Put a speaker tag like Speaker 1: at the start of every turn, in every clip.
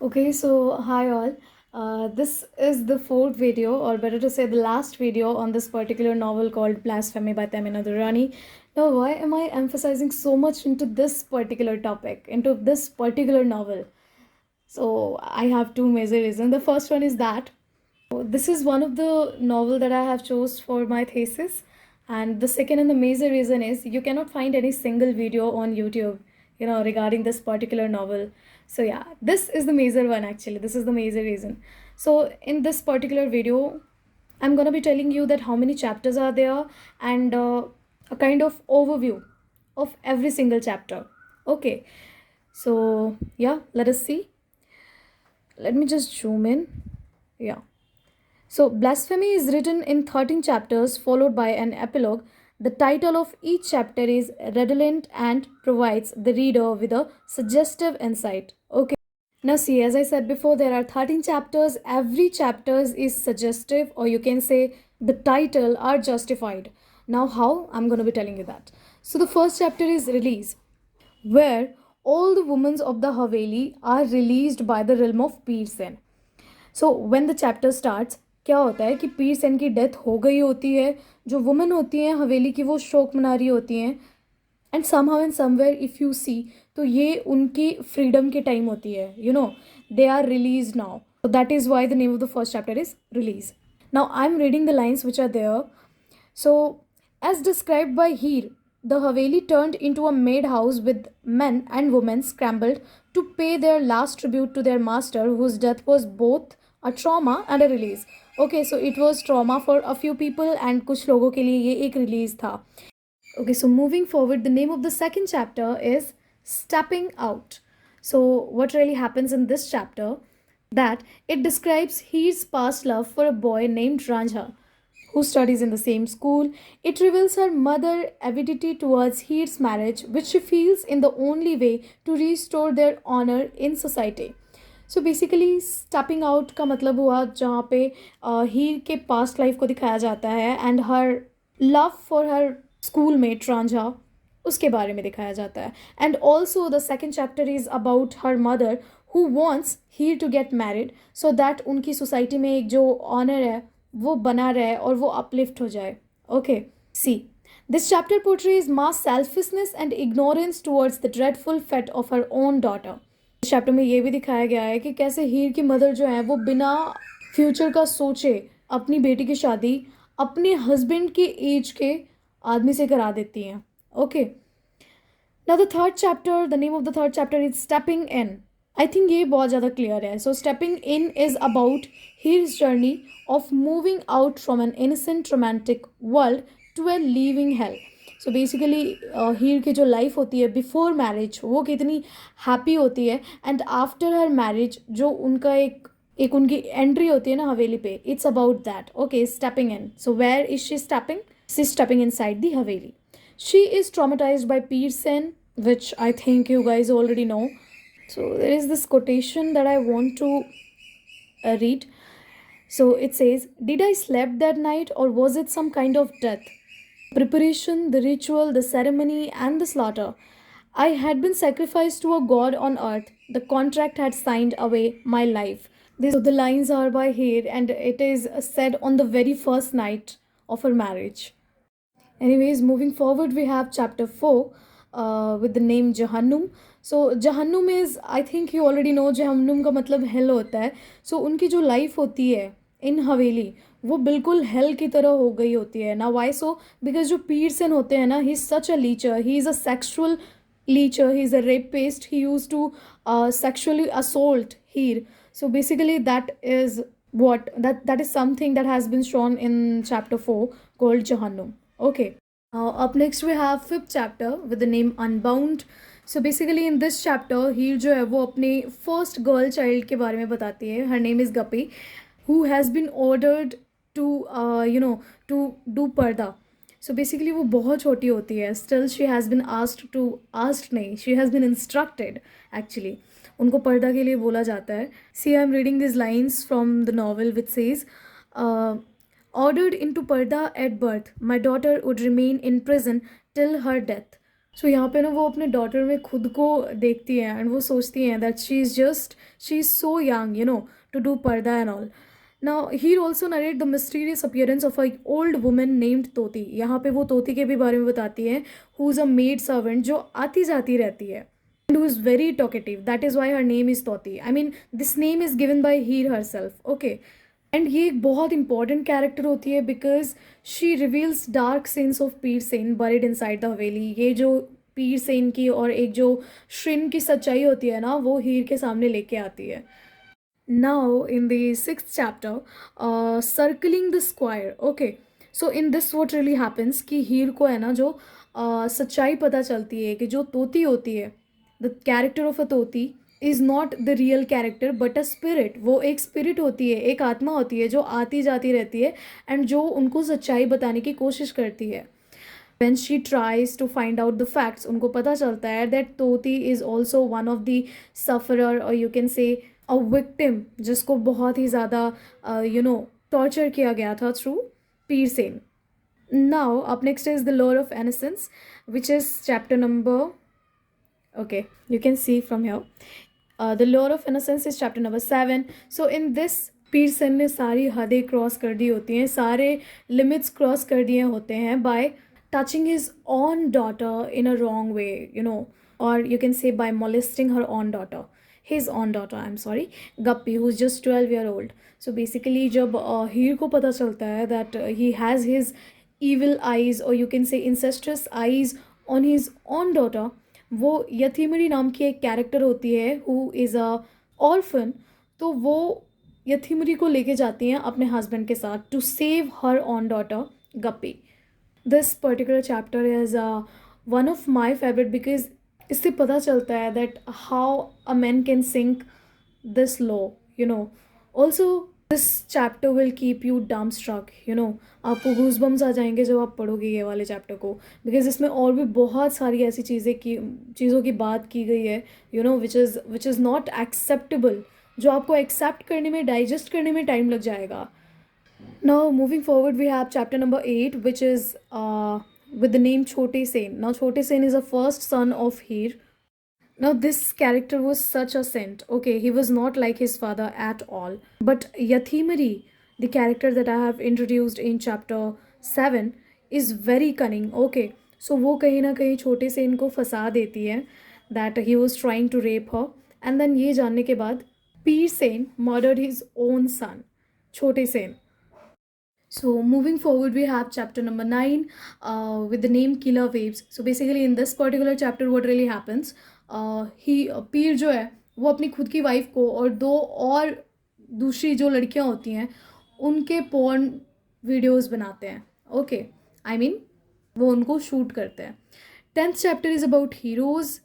Speaker 1: Okay, so hi all. This is the fourth video, or better to say, the last video on this particular novel called Blasphemy by Tahmina Durrani. Now, why am I emphasizing so much into this particular topic, into this particular novel? So, I have two major reasons. The first one is that this is one of the novel that I have chose for my thesis, and the second and the major reason is you cannot find any single video on YouTube, regarding this particular novel. So yeah, this is the major one actually. This is the major reason. So in this particular video, I'm gonna be telling you that how many chapters are there and a kind of overview of every single chapter. Okay, so yeah, let us see. Let me just zoom in. Yeah. So, Blasphemy is written in 13 chapters, followed by an epilogue. The title of each chapter is redolent and provides the reader with a suggestive insight. Okay. Now, see, as I said before, there are 13 chapters. Every chapter is suggestive, or you can say the title are justified. Now, how? I'm going to be telling you that. So, the first chapter is Release, where all the women of the Haveli are released by the realm of Pearson. So when the chapter starts, क्या होता है कि पीर सेन की death हो गई होती है, जो वुमेन होती हैं हवेली की वो शोक मना रही होती हैं, and somehow and somewhere if you see तो ये उनकी फ्रीडम के टाइम होती है, they are release now. So that is why the name of the first chapter is Release. Now I'm reading the lines which are there. So, as described by Heer, the Haveli turned into a madhouse with men and women scrambled to pay their last tribute to their master, whose death was both a trauma and a release. Okay, so it was trauma for a few people and कुछ लोगों के लिए ये एक release था. Okay, so moving forward, the name of the second chapter is Stepping Out. So, what really happens in this chapter? That it describes his past love for a boy named Ranjha, who studies in the same school. It reveals her mother's avidity towards Heer's marriage, which she feels in the only way to restore their honor in society. So basically stepping out का मतलब हुआ जहाँ पे हीर के past life को दिखाया जाता है and her love for her schoolmate Ranjha उसके बारे में दिखाया जाता है. And also the second chapter is about her mother who wants Heer to get married so that उनकी सोसाइटी में एक जो ऑनर है वो बना रहे और वो अपलिफ्ट हो जाए. Okay, see this chapter portrays mass selfishness and ignorance towards the dreadful fate of her own daughter. इस चैप्टर में ये भी दिखाया गया है कि कैसे हीर की मदर जो है वो बिना फ्यूचर का सोचे अपनी बेटी की शादी अपने हस्बैंड के एज के आदमी से करा देती हैं. Okay, now the third chapter, the name of the third chapter is stepping in. I think ये बहुत ज़्यादा क्लियर है. So stepping in is about Heer's journey of moving out from an innocent romantic world to a living hell. So basically Heer की जो life होती है before marriage वो कितनी हैप्पी होती है, एंड आफ्टर हर मैरिज जो उनका एक उनकी एंट्री होती है ना हवेली पे, it's about that. Okay, stepping in. So where is she stepping? She is stepping inside the haveli. शी इज traumatized by Pearson, which I think you guys already know. So there is this quotation that I want to read. So it says, "Did I slept that night or was it some kind of death? Preparation, the ritual, the ceremony, and the slaughter. I had been sacrificed to a god on earth. The contract had signed away my life." So the lines are by Heer, and it is said on the very first night of her marriage. Anyways, moving forward, we have chapter 4 with the name Jahannum. So Jahannum is, I think you already know, Jahannum का मतलब hell होता है. So उनकी जो life होती है इन हवेली वो बिल्कुल हेल की तरह हो गई होती है ना. Why so? बिकॉज जो पीरसन होते हैं ना, he is such a lecher, he is a sexual lecher, he is a rapist, he use to sexually assault her. So basically that is that is something that has been shown in chapter 4 called Jahannam. Okay, up next we have fifth chapter with the name Unbound. So basically in this chapter हीर जो है वो अपने first girl child के बारे में बताती है. Her name is Gapi, who has been ordered to to do पर्दा. सो बेसिकली वो बहुत छोटी होती है. Still she has been asked नहीं, she has been instructed actually. उनको पर्दा के लिए बोला जाता है. See I am reading this lines from the novel which says, ordered into parda at birth, my daughter would remain in prison till her death. सो यहाँ पे ना वो अपने डॉटर में खुद को देखती है एंड वो सोचती हैं that she is so young to do purdah and all. Now Heer also narrate the mysterious appearance of a old woman named Toti. यहाँ पे वो तोती के भी बारे में बताती है, who is a maid servant जो आती जाती रहती है and who is very talkative. That is why her name is Toti. I mean, this name is given by Heer herself. Okay. And ये एक बहुत इंपॉर्टेंट कैरेक्टर होती है because she reveals dark sense of Pir Sen buried inside the हवेली. ये जो पीर सेन की और एक जो श्रिन की सच्चाई होती है ना, वो हीर के सामने लेके आती है. Now in the sixth chapter circling the square. Okay, so in this what really happens कि हीर को है ना जो सच्चाई पता चलती है कि जो तोती होती है, the character of a Toti is not the real character but a spirit. वो एक स्पिरिट होती है, एक आत्मा होती है जो आती जाती रहती है एंड जो उनको सच्चाई बताने की कोशिश करती है. When she tries to find out the facts, उनको पता चलता है that तोती is also one of the sufferer or you can say a victim जिसको बहुत ही ज़्यादा torture किया गया था through Pir Sen. Now up next is the lore of innocence, which is chapter number, okay, you can see from here. The lore of innocence is chapter number 7. So in this पीर सेन ने सारी हदें cross कर दी होती हैं, सारे limits cross कर दिए होते हैं bye touching his own daughter in a wrong way, or you can say by molesting her own daughter, his own daughter, I'm sorry, Guppy, who's just 12-year-old. So basically जब हीर को पता चलता है that he has his evil eyes or you can say incestuous eyes on his own daughter, वो यथीमरी नाम की एक character होती है who is a orphan, तो वो यथीमरी को लेके जाती हैं अपने हस्बैंड के साथ to save her own daughter Guppy. This particular chapter is one of my favorite because इससे पता चलता है that how a man can sink this low. Also this chapter will keep you dumbstruck. आपको goosebumps आ जाएंगे जब आप पढ़ोगे ये वाले चैप्टर को, बिकॉज इसमें और भी बहुत सारी ऐसी चीज़ों की बात की गई है विच इज़ नॉट एक्सेप्टेबल, जो आपको एक्सेप्ट करने में, डाइजेस्ट करने में टाइम लग जाएगा. Now moving forward, we have chapter number 8, which is with the name Chote Sen. Now Chote Sen is the first son of Heer. Now this character was such a saint. Okay, he was not like his father at all. But Yathimari, the character that I have introduced in chapter 7, is very cunning. Okay, so वो कहीं ना कहीं छोटे सेन को फंसा देती है that he was trying to rape her. And then ये जानने के बाद पीर Sen murdered his own son, Chote Sen. So moving forward, we have chapter number 9 with the name Killer Waves. So basically in this particular chapter what really happens, पीर जो है वो अपनी खुद की वाइफ को और दो और दूसरी जो लड़कियां होती हैं उनके पोर्न वीडियोस बनाते हैं. ओके, आई मीन वो उनको शूट करते हैं. 10th chapter is about heroes,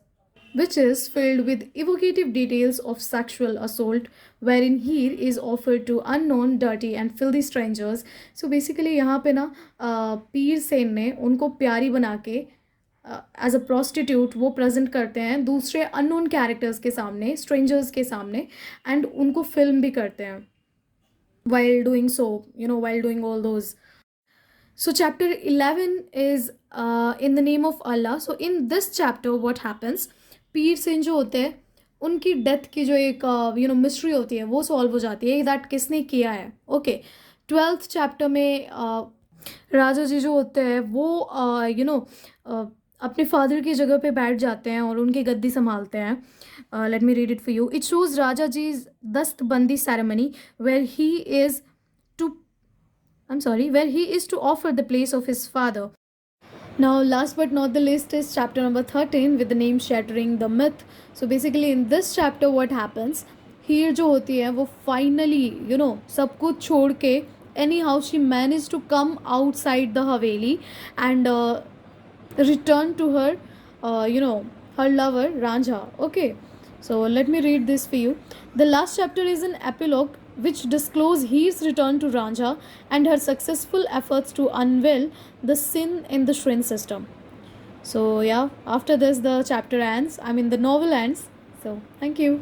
Speaker 1: which is filled with evocative details of sexual assault, wherein Heer is offered to unknown, dirty and filthy strangers. So basically यहाँ पे ना पीर सेन ने उनको प्यारी बना के एज अ प्रोस्टिट्यूट वो प्रेजेंट करते हैं दूसरे अननोन कैरेक्टर्स के सामने, स्ट्रेंजर्स के सामने, एंड उनको फिल्म भी करते हैं while doing so, while doing all those. So chapter 11 is in the name of Allah. So in this chapter what happens, पीर सेन जो होते हैं उनकी डेथ की जो एक मिस्ट्री होती है वो सॉल्व हो जाती है, दैट किसने किया है. ओके, 12th चैप्टर में राजा जी जो होते हैं वो अपने फादर की जगह पे बैठ जाते हैं और उनकी गद्दी संभालते हैं. Let me read it for you. It shows raja ji dastbandi ceremony where he is to offer the place of his father. Now last but not the least is chapter number 13 with the name Shattering the Myth. So basically in this chapter what happens, Heer जो होती है वो finally सब कुछ छोड़ के anyhow she managed to come outside the Haveli and return to her her lover Ranjha. Okay, so let me read this for you. The last chapter is an epilogue which disclose Heer's return to Ranjha and her successful efforts to unveil the sin in the Shrin system. So yeah, after this the chapter ends, the novel ends. So thank you.